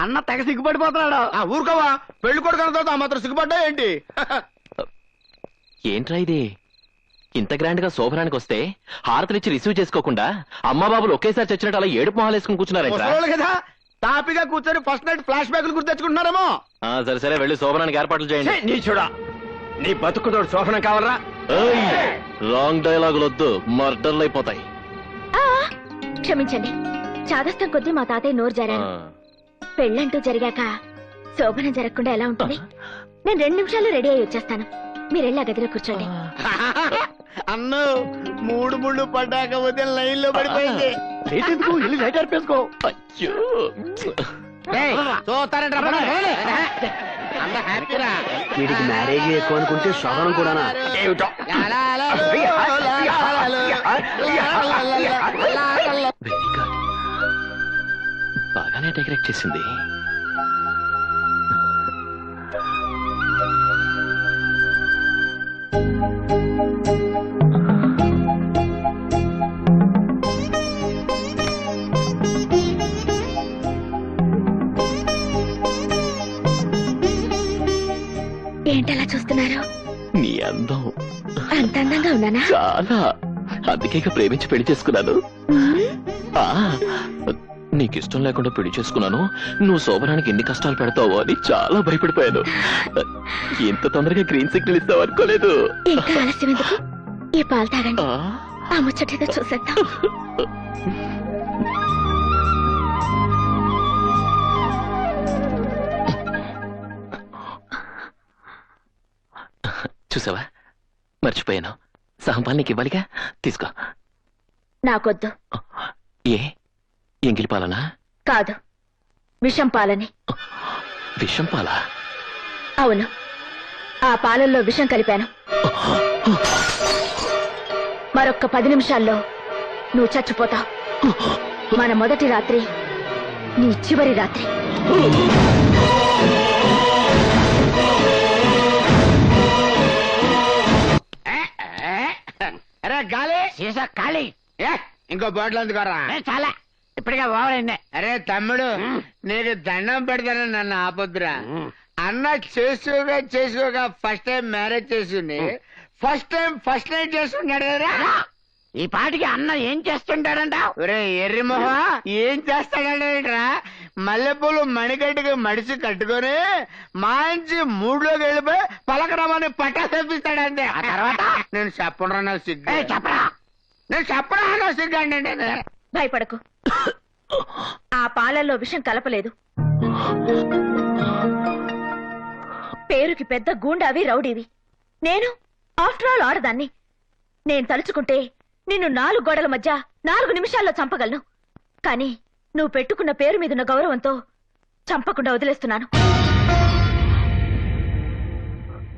అన్న తెగ సిగ్గుపడిపోతున్నాడు. ఊరుకోవా, పెళ్లి కొడుకు అన్న తర్వాత ఆ మాత్రం సిగ్గుపడ్డా ఏంటి? ఏంట్రా ఇది? ఇంత గ్రాండ్ గా శోభనానికి వస్తే హారతలిచ్చి రిసీవ్ చేసుకోకుండా అమ్మా బాబులు ఒకేసారి చచ్చినట్టు అలా ఏడుపు మొహాలు వేసుకుని కూర్చున్నారంట కదా, తాపిగా కూర్చొని ఫస్ట్ నైట్ ఫ్లాష్ బ్యాక్ గుర్తు తెచ్చుకుంటున్నారేమో. సరే సరే, వెళ్ళి శోభనానికి ఏర్పాట్లు చేయండి. నీ చూడా, నీ బతుకుతోడు శోభనం కావాలరా? రాంగ్ డైలాగులు వద్దు, మర్డర్లు అయిపోతాయి. క్షమించండి, చాదస్తం కొద్దీ మా తాతయ్య నోరు జారాను. పెళ్ళంటూ జరిగాక శోభనం జరగకుండా ఎలా ఉంటుంది? నేను 2 నిమిషాల్లో రెడీ అయ్యి వచ్చేస్తాను. మీరెళ్ళి ఆ గదిలో కూర్చోండి. అన్ను 3 ముళ్ళు పడ్డాక వదిన లైన్ లో పడిపోయింది. వెళ్ళి లైట్ అర్పేసుకో. అయ్యో, వీడికి మ్యారేజ్ ఎక్కువ అనుకుంటే శోభనం కూడానా? ఏమిటో బాగానే డెకరేట్ చేసింది. ఏంటలా చూస్తున్నారు? నీ అందం అంత అందంగా ఉన్నానా? చాలా, అందుకే ప్రేమించి పెళ్లి చేసుకున్నాను. నీకిష్టం లేకుండా పెళ్లి చేసుకున్నాను. నువ్వు శోభనానికి ఎన్ని కష్టాలు పెడతావో అని చాలా భయపడిపోయాను. ఇంత తొందరగా గ్రీన్ సిగ్నల్ ఇస్తావు అనుకోలేదు. ఇంకా ఆలస్యం ఎందుకు? ఈ పాలు తాగండి, ఆ ముచ్చటేదో చూసేద్దాం. చూసావా, మర్చిపోయాను. సహంపాలు నీకు ఇవ్వాలిగా, తీసుకో. నాకొద్దు. ఏ, ఎంగిలి పాలనా? కాదు, విషం పాలని. విషం పాలా? అవును, ఆ పాలల్లో విషం కలిపాను. మరొక్క 10 నిమిషాల్లో నువ్వు చచ్చిపోతావు. మన మొదటి రాత్రి నీ చివరి రాత్రి. అరే గాలి, సీసా ఖాళీ. ఇంకో బాటిల్ అందుకోరా. చాలా, ఇప్పటికే ఓవరైందే. అరే తమ్ముడు, నీకు దండం పెడతానని నన్ను ఆపొద్దురా. అన్న చేసుకోగా ఫస్ట్ టైం మ్యారేజ్ చేసింది, ఫస్ట్ టైం ఫస్ట్ నైట్ చేసుకున్నాడు కదా. ఈ పాటికి అన్న ఏం చేస్తుంటాడంట? ఒరే ఎర్రి మొహ, ఏం చేస్తాడంటరా? మల్లెపూలు మణిగడ్డకి మడిసి కట్టుకొని మంచి మూడ్లోకి వెళ్ళిపోయి పలకరామని పట్టా తెప్పిస్తాడంతే. ఆ తర్వాత నేను చెప్పరా నాకు సిగ్గు. చెప్పరా, నేను చెప్పరా నాకు సిగ్గు అంటే. భయపడకు, ఆ పాలల్లో విషం కలపలేదు. పేరుకి పెద్ద గూండావి, రౌడీవి. నేను ఆఫ్టర్ ఆల్ ఆడదాన్ని. నేను తలుచుకుంటే నిన్ను 4 గోడల మధ్య 4 నిమిషాల్లో చంపగలను. కానీ నువ్వు పెట్టుకున్న పేరు మీదున్న గౌరవంతో చంపకుండా వదిలేస్తున్నాను.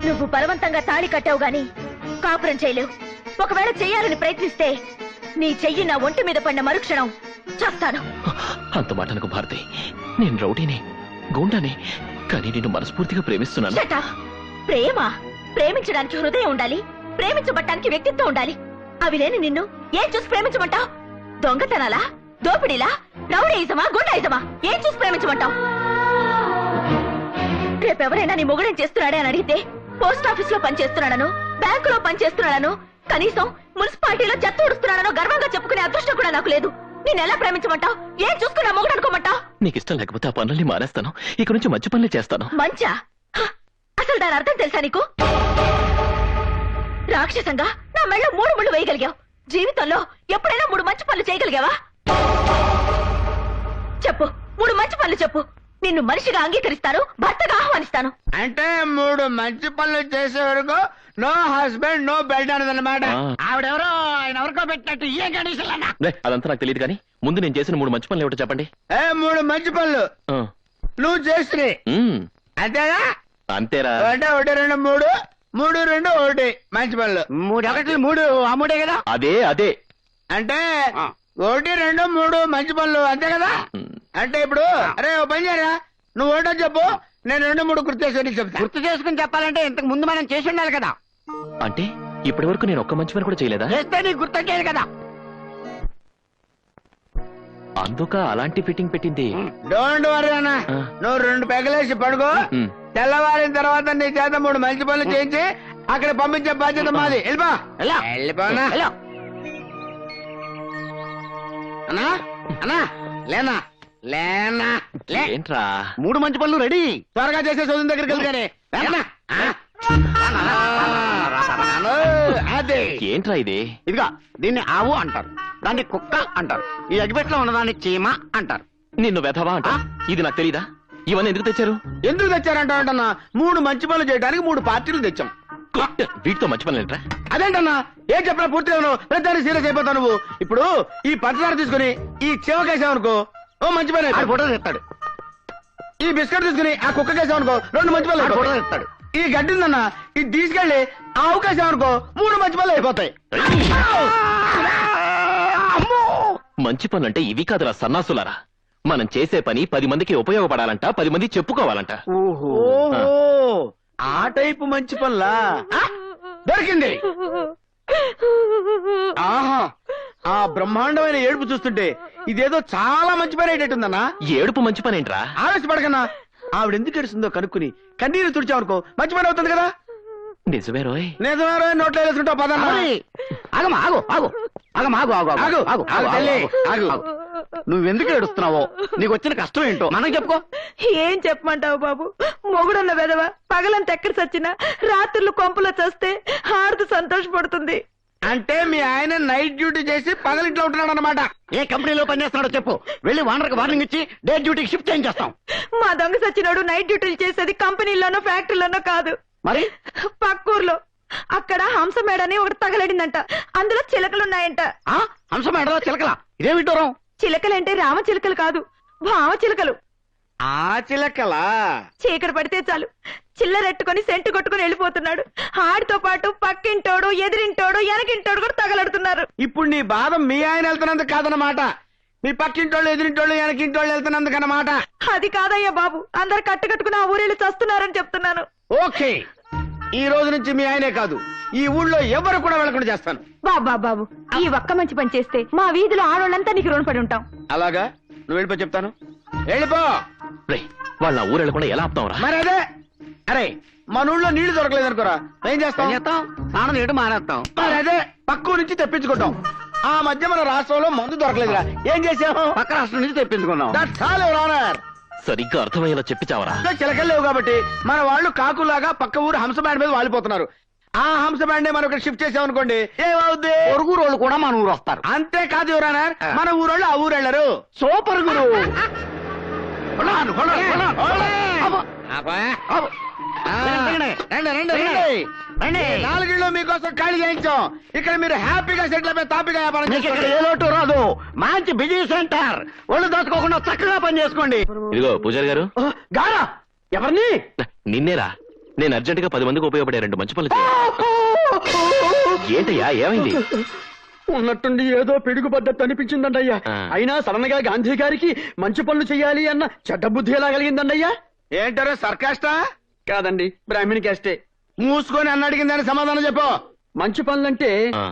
నువ్వు బలవంతంగా తాళి కట్టావు గాని కాపురం చేయలేవు. ఒకవేళ చెయ్యాలని ప్రయత్నిస్తే నీ చెయ్యి నా ఒంటి మీద పడిన మరుక్షణం చేస్తాను. అంత మాట నాకు భారతి. నేను రౌడీని, గూండాని, కానీ నేను మనస్ఫూర్తిగా ప్రేమిస్తున్నాను. ప్రేమ, ప్రేమించడానికి హృదయం ఉండాలి, ప్రేమించబట్టానికి వ్యక్తిత్వం ఉండాలి. అవి లేని నిన్ను ఏం చూసి ప్రేమించమంటావు? దొంగతనాలా, దోపిడీలా, రౌడీయిజమా, గుండాయిజమా? ఏం చూసి ప్రేమించమంటావు? రేపెవరైనా నీ మొగుడేం చేస్తున్నాడే అని అడిగితే పోస్ట్ ఆఫీస్ లో పనిచేస్తున్నాడను, బ్యాంకులో పనిచేస్తున్నాడను, కనీసం మున్సిపాలిటీలో చెత్త ఊడుస్తున్నాడనో గర్వంగా చెప్పుకునే అదృష్టం కూడా నాకు లేదు. నేనెలా ప్రేమించమంటావు? ఏం చూసుకున్నా మొగుడు అనుకోమంటావు? నీకు ఇష్టం లేకపోతే ఆ పనుల్ని మానేస్తాను. ఇక నుంచి మంచి పనులే చేస్తాను. మంచా? అసలు దాని అర్థం తెలుసా నీకు? రాక్షసంగా నా మెళ్ళ 3 ముళ్ళు వేయగలిగావు. జీవితంలో ఎప్పుడైనా 3 మంచి పనులు చేయగలిగావా? చెప్పు, 3 మంచి పనులు చెప్పు. నిన్ను మనిషిగా అంగీకరిస్తాను, భర్తగా ఆహ్వానిస్తాను. అంటే 3 మంచి పనులు చేసే వరకు నో హస్బెండ్ నో బెడ్ అన్నదన్నమాట. ఆవిడెవరో ఆయన ఎవరికో పెట్టినట్టు ఏం కండిషన్ అన్నా? అదంతా నాకు తెలియదు, కానీ ముందు నేను చేసిన 3 మంచి పనులు ఏమిటో చెప్పండి. 3 మంచి పనులు నువ్వు చేసినాయి అంతేనా? అంతేరా. అంటే 1 2 3 3 2 1 మంచి పనులు. 3 1 3 అమ్ముడే కదా. అదే అదే అంటే 1 2 3 మంచి పనులు అంతే కదా. అంటే ఇప్పుడు అరే ఓ పని చేయరా, నువ్వు 1 చెప్పు, నేను 2 3 గుర్తు చేసుకుని చెప్తా. గుర్తు చేసుకుని చెప్పాలంటే ఇంతకు ముందు మనం చేసి ఉండాలి కదా. అంటే ఇప్పటి వరకు నేను ఒక్క మంచి పని కూడా చేయలేదా? చేస్తే నీకు గుర్తొచ్చేది కదా. అందుక అలాంటి ఫిట్టింగ్ పెట్టింది. డోంట్ వరీ అన్న, ఆ. నువ్వు 2 పెగలేసి పడుకో. ఉమ్. తెల్లవారిన తర్వాత నీ చేత 3 మంచి పనులు చేయించి అక్కడ పంపించే బాధ్యత మాది. వెళ్ళిపో. వెళ్ళిపోనా అన్నా? అన్నా లేనా లేనా లే. ఏంట్రా 3 మంచి పనులు రెడీ. త్వరగా చేసే చదువు దగ్గరికి వెళ్తానే. అదే ఏంట్రా ఇది? ఇదిగా దీన్ని ఆవు అంటారు, దాన్ని కుక్క అంటారు, ఈ అగిపెట్లో ఉన్నదాన్ని చీమ అంటారు. నిన్ను వెధవా అంట. ఇది నాకు తెలీదా? ఇవన్నీ ఎందుకు తెచ్చారు? ఎందుకు తెచ్చారంటా? 3 మంచి పనులు చేయడానికి 3 పార్టీలు తెచ్చాం. వీటితో మంచి పనులు ఏంట్రా? అదేంటన్నా ఏం చెప్పినా పూర్తిగా నువ్వు ప్రతిదాన్ని సీరియస్ అయిపోతావు. నువ్వు ఇప్పుడు ఈ పంచదార తీసుకుని ఈ చెవకేసావనుకో, ఓ మంచి పని ఆడు అయిపోయింది. ఫోటో తెస్తాడు, ఈ బిస్కెట్ తీసుకుని ఆ కుక్కకేసావనుకో, 2 మంచి పనులు ఆడు ఫోటో అయిపోతాయి. తెస్తాడు. ఈ గడ్డి ఉందన్నా, ఇది తీసుకెళ్లి ఆ అవకాశం 3 మంచి పనులు అయిపోతాయి. అమ్మో! మంచి పనులంటే ఇవి కాదురా సన్నాసులారా. మనం చేసే పని 10 మందికి ఉపయోగపడాలంట, 10 మంది చెప్పుకోవాలంట. ఓహో, ఓహో, ఆ టైపు మంచి పనులా? ఆ, దొరికింది. ఆహా, ఆ బ్రహ్మాండమైన ఏడుపు చూస్తుంటే ఇదేదో చాలా మంచి పని అయ్యేటట్టుందన్నా. ఏడుపు మంచి పని ఏంట్రా? ఆవేశపడకన్నా, ఆవిడ ఎందుకు ఏడుస్తుందో కనుక్కుని కన్నీరు తుడిచావనుకో మంచి పని అవుతుంది కదా. నిజమే రోయ్. నిజమారో నోట్లో వేసుకుంటావు పదన్నా. ఆగమా, ఆగు ఆగు ఆగమా, ఆగు ఆగు ఆగు ఆగు, ఆగు ఆగు, తల్లి, ఆగు. నువ్వెందుకు ఏడుస్తున్నావో, నీకు వచ్చిన కష్టం ఏంటో మనకు చెప్పుకో. ఏం చెప్పమంటావు బాబు? మొగుడన్న వెదవ పగలంత ఎక్కడ చచ్చినా రాత్రులు కొంపలో చస్తే హారతి సంతోషపడుతుంది. అంటే మీ ఆయన నైట్ డ్యూటీ చేసి పగలింట్లో ఉంటున్నాడు అనమాట. ఏ కంపెనీలో పనిచేస్తున్నాడో చెప్పు, వెళ్ళి ఓనర్కి వార్నింగ్ ఇచ్చి డే డ్యూటీకి షిఫ్ట్ చేయించేస్తాం. మా దొంగ సచ్చినోడు నైట్ డ్యూటీలు చేసేది కంపెనీలోనో ఫ్యాక్టరీలోనో కాదు, మరి పక్కూర్లో. అక్కడ హంస మేడని ఒకటి తగలడిందంట, అందులో చిలకలున్నాయంట. ఆ హంస మేడలో చిలకలా, ఇదే విడ్డూరం. చిలకలంటే రామ చిలకలు కాదు, భావ చిలకలు. ఆ చిలకలా? చీకటి పడితే చాలు చిల్లరెట్టుకొని సెంటు కొట్టుకుని వెళ్ళిపోతున్నాడు. ఆడితో పాటు పక్కింటోడు, ఎదిరింటోడు, వెనకింటోడు కూడా తగలడుతున్నారు. ఇప్పుడు నీ బాధ మీ ఆయన వెళ్తున్నందుకు కాదన్నమాట, మీ పక్కింటోళ్ళు, ఎదిరింటోళ్ళు, వెనకింటోళ్ళు వెళ్తున్నందుకు అన్నమాట. అది కాదయ్యా బాబు, అందరు కట్టుకట్టుకుని ఆ ఊరేళ్ళు చస్తున్నారని చెప్తున్నాను. ఓకే, ఈ రోజు నుంచి మీ ఆయనే కాదు, ఈ ఊళ్ళో ఎవరు కూడా వెళ్ళకుండా చేస్తాను. బాబా బాబు, ఈ ఒక్క మంచి పని చేస్తే మా వీధిలో ఆడోళ్ళంతా నీకు రుణపడి ఉంటాం. అలాగా? నువ్వు వెళ్ళిపో, చెప్తాను. వెళ్ళిపో. రే వాళ్ళ నా ఊరు వెళ్ళకుండా ఎలా ఆపుతాం రా? మరి అదే, అరే మన ఊళ్ళో నీళ్లు దొరకలేదు అనుకోరా, ఏం చేస్తాం? ఏం చేస్తాం? స్నానం చేయడం మానేస్తాం. మరి అదే పక్కూ నుంచి తెప్పించుకుంటాం. ఆ మధ్య మన రాష్ట్రంలో మందు దొరకలేదురా, ఏం చేసాము? పక్క రాష్ట్రం నుంచి తెప్పించుకున్నాం. That's all your honour. సరిగ్గా అర్థమయ్యేలా చెప్పి చావరా. చిలకలు లేవు కాబట్టి మన వాళ్ళు కాకులాగా పక్క ఊరు హంస బ్యాండ్ మీద వాలిపోతున్నారు. ఆ హంస బ్యాండ్ మనం ఇక్కడ షిఫ్ట్ చేసామనుకోండి, ఏమవుద్ది? పొరుగు రోళ్ళు కూడా మన ఊరు వస్తారు. అంతేకాదు యువర్ ఆనర్, మన ఊరోళ్ళు ఆ ఊరు వెళ్ళరు. సూపర్ గురు. హొల్లాను, హొల్లాను, హొల్లాను, హొల్లాను. అబ్బో, అబ్బో. రండి, రండి, రండి, రండి. రండి. 4 ఇళ్ళు మీకోసం ఖాళీ చేయించాం. ఇక్కడ మీరు హ్యాపీగా సెటిల్ అయిపోయి తాపీగా వ్యాపారం మీకు ఇక్కడ చేసుకోండి. ఏ లోటు రాదు. మంచి బిజీ సెంటర్, ఒళ్ళు దోచుకోకుండా చక్కగా పని చేసుకోండి. ఇదిగో పూజారి గారు, గారా ఎవరిని? నిన్నేరా. నేను అర్జెంట్ గా 10 మందికి ఉపయోగపడే 2 మంచి పనులు చేయాలి. ఏంటయ్యా ఏమైంది? ఉన్నట్టుండి ఏదో పిడుగుపడ్డట్టు అనిపించిందండయ్యా. ఆ. అయినా సడన్ గా గాంధీ గారికి మంచి పనులు చెయ్యాలి అన్న చెడ్డ బుద్ధి ఎలా కలిగిందండయ్యా? ఏంటారో సర్కాస్టా? కాదండి, బ్రాహ్మణి క్యాస్టే. మూసుకొని అన్న అడిగిందని సమాధానం చెప్పు. మంచి పనులంటే ఆ,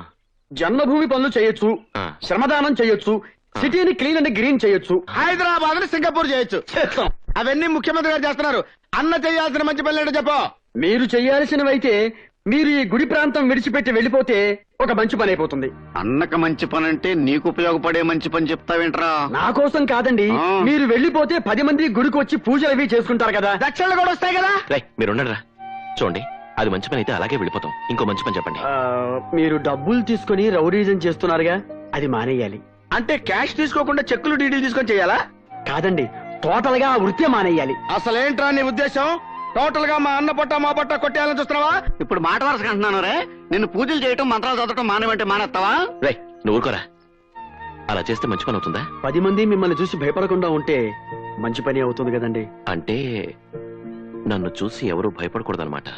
జన్మభూమి పనులు చేయొచ్చు, ఆ. శ్రమదానం చేయొచ్చు, సిటీని క్లీన్ అండ్ గ్రీన్ చేయొచ్చు. హైదరాబాద్ ని సింగపూర్ చేయొచ్చు. చేస్తాం. అవన్నీ ముఖ్యమంత్రి గారు చేస్తున్నారు. అన్న చేయాల్సిన మంచి పనులు ఏంటో చెప్పు. మీరు చెయ్యాల్సినవైతే మీరు ఈ గుడి ప్రాంతం విడిచిపెట్టి వెళ్ళిపోతే ఒక మంచి పని అయిపోతుంది. అన్నక మంచి పని అంటే నీకు ఉపయోగపడే మంచి పని చెప్తావేంట్రా? నా కోసం కాదండి, ఆ. మీరు వెళ్ళిపోతే 10 మంది గుడికి వచ్చి పూజలు అవి చేసుకుంటారు కదా. దక్షిణలు కూడా వస్తాయి కదా. రే మీరు ఉండరా. చూడండి, అది మంచి పని అయితే అలాగే వెళ్ళిపోతాం. ఇంకో మంచి పని చెప్పండి. మీరు డబ్బులు తీసుకుని రౌడీజం చేస్తున్నారుగా, అది మానేయాలి. అంటే క్యాష్ తీసుకోకుండా చెక్కులు డీడీలు తీసుకొని చేయాలా? కాదండి, టోటల్ గా ఆ వృత్తి మానేయాలి. అసలేంట్రా నీ ఉద్దేశం? టోటల్ గా మా అన్న పొట్ట మా పొట్ట కొట్టేయాలని చూస్తున్నావా? ఇప్పుడు మాట వరుసగా అంటున్నాను రే, నిన్ను పూజలు చేయటం మంత్రాలు చదవటం మానేవంటే మానేస్తావా? రే నువ్వు ఊరుకోరా. అలా చేస్తే మంచి పని అవుతుందా? 10 మంది మిమ్మల్ని చూసి భయపడకుండా ఉంటే మంచి పని అవుతుంది కదండి. అంటే నన్ను చూసి ఎవరూ భయపడకూడదన్నమాట.